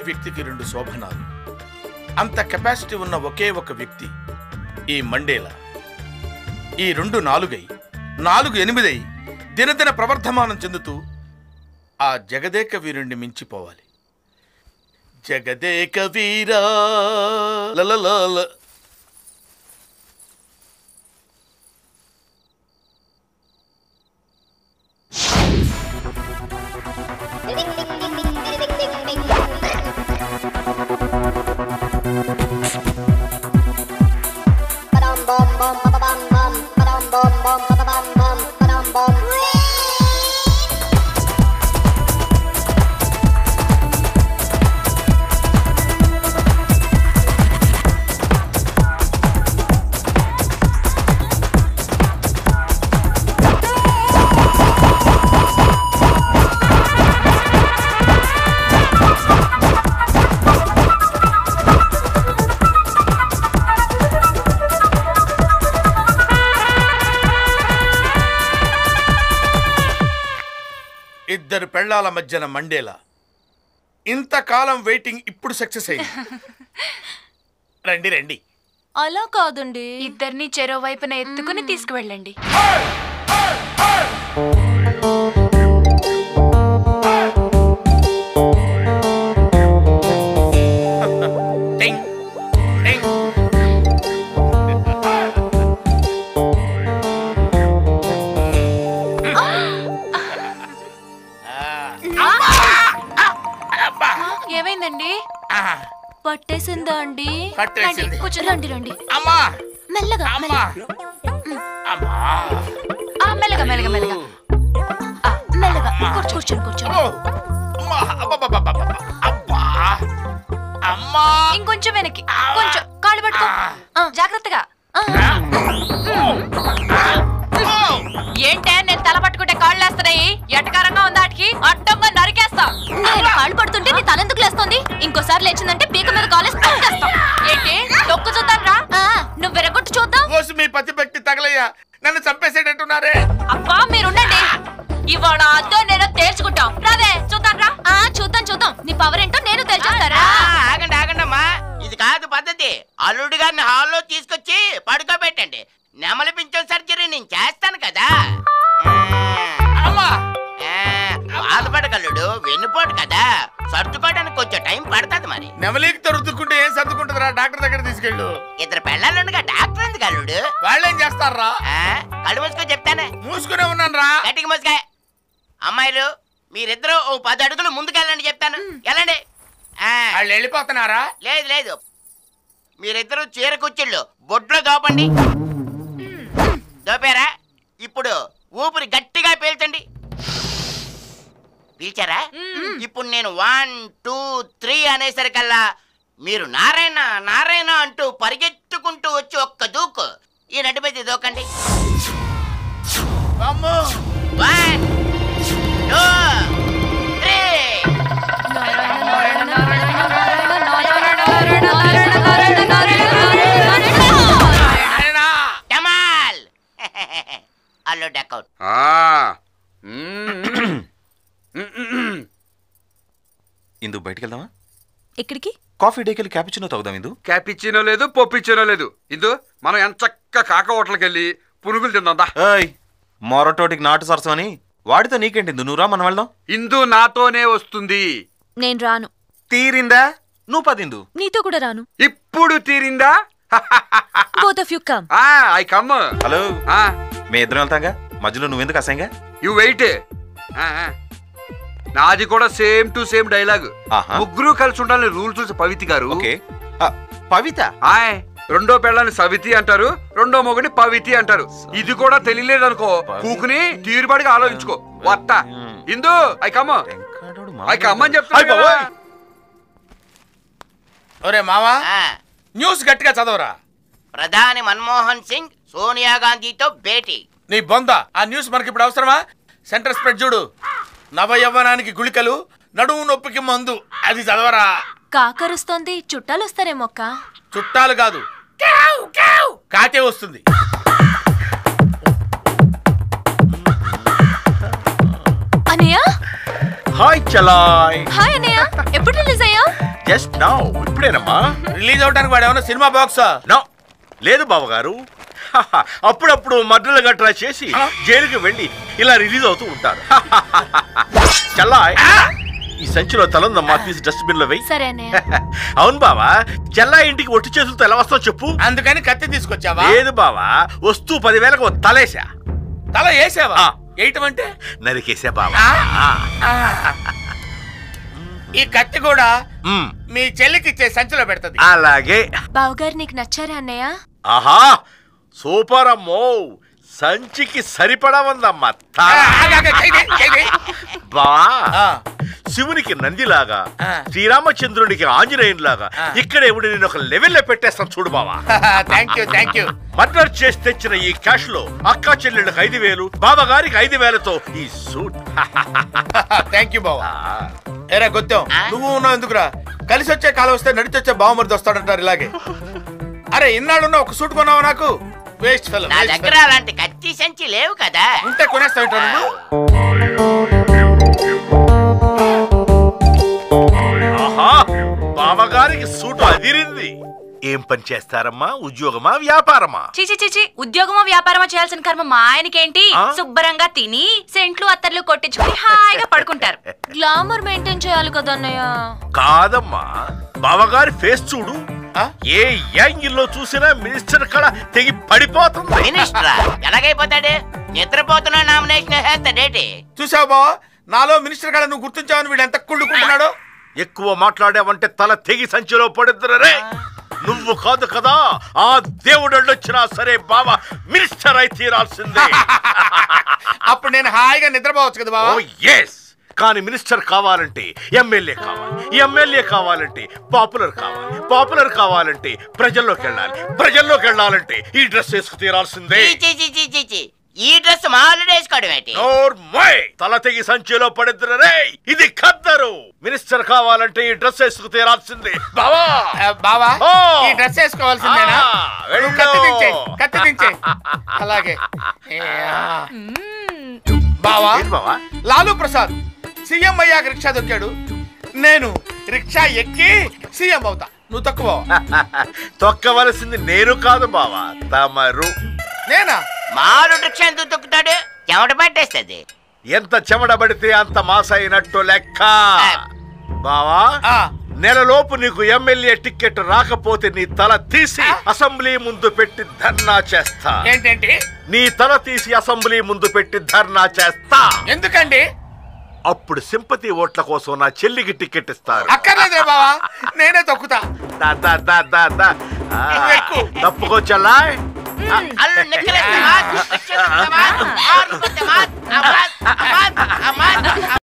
వ్యక్తికి 2 శోభనాలు. అంత కెపాసిటీ ఉన్న ఒకే ఒక వ్యక్తి ఈ మండేలా. ఈ 2 4 4 8 దినదిన ప్రవర్ధమానం చెందుతూ ఆ జగదేక వీరుణ్ణి మించిపోవాలి. జగదేక వీరా లలలాల. ఇద్దరు పెళ్ళాల మధ్యన మండేలా. ఇంతకాలం వెయిటింగ్ ఇప్పుడు సక్సెస్ అయింది. రండి రండి. అలా కాదండి, ఇద్దరిని చెరో వైపున ఎత్తుకుని తీసుకువెళ్ళండి. ఏమైందండి? పట్టేసిందా అండి? రండి రండి. మెల్లగా మెల్లగా మెల్లగా మెల్లగా మెల్లగా కూర్చోండి కూర్చోండి. ఇంకొంచెం వెనక్కి, కొంచెం కాళ్ళు పట్టుకో జాగ్రత్తగా. ఏంటే నేను తల పట్టుకుంటే కాళ్ళు లేస్తున్నాయి? ఎటకారంగా ఉందా? అటుకి అడ్డంగా నరికేస్తా. నేను కాళ్ళు పడుతుంటే నీ తలెందుకు లేస్తుంది? ఇంకోసారి లేచిందంటే పీక మీద కాలేసి తొక్కేస్తా. ఏంటి తొక్కు చూద్దాం రా. నువ్వు విరగొట్టు చూద్దాం. మీ పతి భక్తి తగలయ్యా, నన్ను చంపేసేటట్టున్నారే. అబ్బా మీరుండండి, ఇవాళ అద్దో నేను తేల్చుకుంటాం. రాదే చూద్దాం రా. చూద్దాం చూద్దాం, నీ పవర్ ఏంటో నేను తేల్చేస్తారా. ఆగండి ఆగండమ్మా, ఇది కాదు పద్ధతి. అల్లుడు గారిని హాల్లో తీసుకొచ్చి పడుకోబెట్టండి. నెమలి పింఛన్ సర్జరీ నేను చేస్తాను కదా. బాధపడగలడు, వెన్నుపోటు కదా, సర్దుకోవడానికి కొంచెం టైం పడుతుంది. మరి నెమలికి తరుదుకుంటే ఏం సర్దుకుంటుందిరా? డాక్టర్ దగ్గర తీసుకెళ్ళు. ఇద్దరు పెళ్ళాలుండగా డాక్టర్ ఎందుకు అల్లుడు? వాళ్ళేం చేస్తారా? కళ్ళు మూసుకో చెప్తానే. మూసుకునే ఉన్నాను రా. గట్టిగా మూసుకాయ. అమ్మాయిలు మీరిద్దరూ 10 అడుగులు ముందుకెళ్ళండి చెప్తాను. వెళ్ళండి. వాళ్ళు వెళ్ళిపోతున్నారా? లేదు లేదు, మీరిద్దరూ చీర కుర్చీళ్ళు బొడ్లో దోపండి. దోపారా? ఇప్పుడు ఊపిరి గట్టిగా పీల్చండి. పీల్చారా? ఇప్పుడు నేను 1 2 3 అనేసరికల్లా మీరు నారాయణ నారాయణ అంటూ పరిగెత్తుకుంటూ వచ్చి ఒక్క దూకు ఈ నడిపేది దూకండి. 1 2 అల్లో డకౌట్. ఇందు బయటికి వెళ్దామా? ఎక్కడికి? కాఫీ డేకెళ్ళి క్యాపిచినో తాగుదాం. ఇందు క్యాపిచినో లేదు, పొప్పిచ్చినో లేదు. ఇందు మనం ఎంత చక్క కాక హోటల్కి వెళ్ళి పునుగులు తిందా. మొరటోటికి నాటు సరసం అని వాడితో నీకేంటి? ఇందు నువ్వు రా, మనం వెళ్దాం. ఇందు నాతోనే వస్తుంది. నేను రాను. తీరిందా? నువ్వు పదిందు. నీతో కూడా రాను. ఇప్పుడు తీరిందా? Both of you come. I come. Hello, మీ ఇద్దరం వెళ్తాంగా, మధ్యలో నువ్వెందుకు అసహ్యంగా? You wait. నాది కూడా సేమ్ టు సేమ్ డైలాగ్. ముగ్గురు కలిసి ఉండాలని రూల్ చూసి పవితి గారు. పవిత రెండో పెళ్ళాన్ని సవితి అంటారు, రెండో మొగుని పవితి అంటారు. ఇది కూడా తెలియలేదు అనుకో, కూకుని తీరుబడిగా ఆలోచించుకో. వత్త ఇందు ఐ కమ్ అని చెప్తా. ఒరే మావా, న్యూస్ గట్టిగా చదవరా. ప్రధాని మన్మోహన్ సింగ్ సోనియా గాంధీతో భేటీ. నీ బొంద, ఆ న్యూస్ మనకి ఇప్పుడు అవసరమా? సెంటర్ స్ప్రెడ్ చూడు. నవ యవ్వనానికి గుళికలు, నడుము నొప్పికి మందు, అది చదవరా. కాకరుస్తోంది, చుట్టాలు వస్తారేమో అక్క. చుట్టాలు కాదు, కాకే వస్తుంది. అనయ్య హాయ్ చలాయ్. హాయ్ అనయ్య, ఎప్పుడు రిలీజ్ అయ్యా? Just now ఇప్పుడేనమ్మా. రిలీజ్ అవడానికి వాడు ఏమన్నా సినిమా బాక్సా? నో లేదు బావగారు. అప్పుడప్పుడు మర్డర్లు గట్రా చేసి జైలుకి వెళ్ళి ఇలా రిలీజ్ అవుతూ ఉంటారు. చల్లాయ్ ఈ సంచిలో తలందమ్మా, తీసి డస్ట్బిన్ లో వెయ్యి. సరే అన్నయ్య. అవును బావా, చెల్లా ఇంటికి ఒట్టి చేతులతో ఎలా వస్తావు చెప్పు. అందుకని కత్తి తీసుకొచ్చావా? లేదు బావా, వస్తూ 10,000కు తలేసా. తల వేసావా? ఆ. వేయటం అంటే నరికేసా బావా. ఈ కత్తి కూడా మ్, మీ చెల్లికి ఇచ్చే సంచిలో పెడుతుంది. అలాగే. బావగారు నీకు నచ్చారా అన్నయ్య? ఆహా సూపర్ అమ్మో, సంచికి సరిపడా ఉందమ్మా. బా శివునికి నందిలాగా, శ్రీరామచంద్రునికి ఆంజనేయునిలాగా ఇక్కడ ఎవడు నేను ఒక లెవెల్లో పెట్టేస్తాను చూడు బావా. Thank you. మర్డర్ చేసి తెచ్చిన ఈ క్యాష్ లో అక్కా చెల్లెళ్ళకి 5,000, బాబాగారికి 5,000తో ఈ సూట్. థ్యాంక్ యూ బావా. ఏరా గొత్తం, నువ్వు ఉన్నావు ఎందుకురా? కలిసి వచ్చే కాలం వస్తే నడిచొచ్చే బావమరిది వస్తాడంటారు ఇలాగే. అరే ఇన్నాళ్ళున్నా ఒక సూట్ కొన్నావు నాకు? Waste fellow. నా దగ్గర అలాంటి కత్తి సంచి లేవు కదా. ఉంటే కొనేస్తావు నువ్వు. ఆహా బాబాగారికి సూట్ అదిరింది. ఏం పని చేస్తారమ్మా? ఉద్యోగమా వ్యాపారమా? చిచి ఉద్యోగమో వ్యాపారమో చేయాల్సిన కర్మ మా ఆయనకేంటి? శుభ్రంగా తిని సెంట్లు అత్తర్లు కొట్టించుకుని హాయిగా పడుకుంటారు. గ్లామర్ మెయింటైన్ చేయాలి కదా అన్నయ్య. కాదమ్మా, బావగారి ఫేస్ చూడు. ఏ యాంగిల్లో చూసినా మినిస్టర్ కళ తెగి పడిపోతుంది. మినిస్టరా ఎలాగైపోతాడు? నిద్రపోతున్నా నామినేషన్ వేస్తాడేటి? చూసావు బావా, నాలో మినిస్టర్ కాడ నువ్వు గుర్తించావని వీడు ఎంత కుళ్ళుకుంటున్నాడు. ఎక్కువ మాట్లాడావంటే తల తెగి సంచిలో పడుతున్నరే. నువ్వు కాదు కదా, ఆ దేవుడు వచ్చినా సరే బావా మినిస్టర్ అయి తీరాల్సిందే. అప్పుడు నేను హాయిగా నిద్రపోవచ్చు కదా బావా. ఎస్, కానీ మినిస్టర్ కావాలంటే ఎమ్మెల్యే కావాలి, ఎమ్మెల్యే కావాలంటే పాపులర్ కావాలి, పాపులర్ కావాలంటే ప్రజల్లోకి వెళ్ళాలి, ప్రజల్లోకి వెళ్ళాలంటే ఈ డ్రెస్ వేసుకు తీరాల్సిందే. ఈ డ్రెస్ మా ఆల్రెడీ వేసుకోవడం ఏంటి? తల తెగి సంచిలో పడిద్దరే. ఇది ఖద్దరు. మినిస్టర్ కావాలంటే ఈ డ్రెస్ వేసుకు తీరాల్సిందే బావా. బావా ఓ. ఈ డ్రెస్ వేసుకోవాల్సిందేనా? నువ్వు కత్తి దించే. అలాగే బావా. ఏంటి బావా? లాలూ ప్రసాద్ సీఎం అయ్యాక రిక్షా దొక్కాడు, నేను రిక్షా ఎక్కి సీఎం అవుతా. నువ్వు తక్కువ. తొక్కవలసింది నేను కాదు బావా, తమరు. నేనా? మారు రిక్షా ఎందుకు తొక్కుతాడు? చెమట పట్టేస్తుంది. ఎంత చెమట పడితే అంత మాసైనట్టు లెక్క బావా. ఆ. నెలలోపు నీకు ఎమ్మెల్యే టికెట్ రాకపోతే నీ తల తీసి అసెంబ్లీ ముందు పెట్టి ధర్నా చేస్తా. ఏంటంటే? నీ తల తీసి అసెంబ్లీ ముందు పెట్టి ధర్నా చేస్తా. ఎందుకండి? అప్పుడు సింపతి ఓట్ల కోసం నా చెల్లికి టికెట్ ఇస్తారు. అక్కర్లేదురా బావా, నేనే తొక్కుతా. తప్పుకో చెల్లాయ్. అల్లు నెక్కలేస్తావా?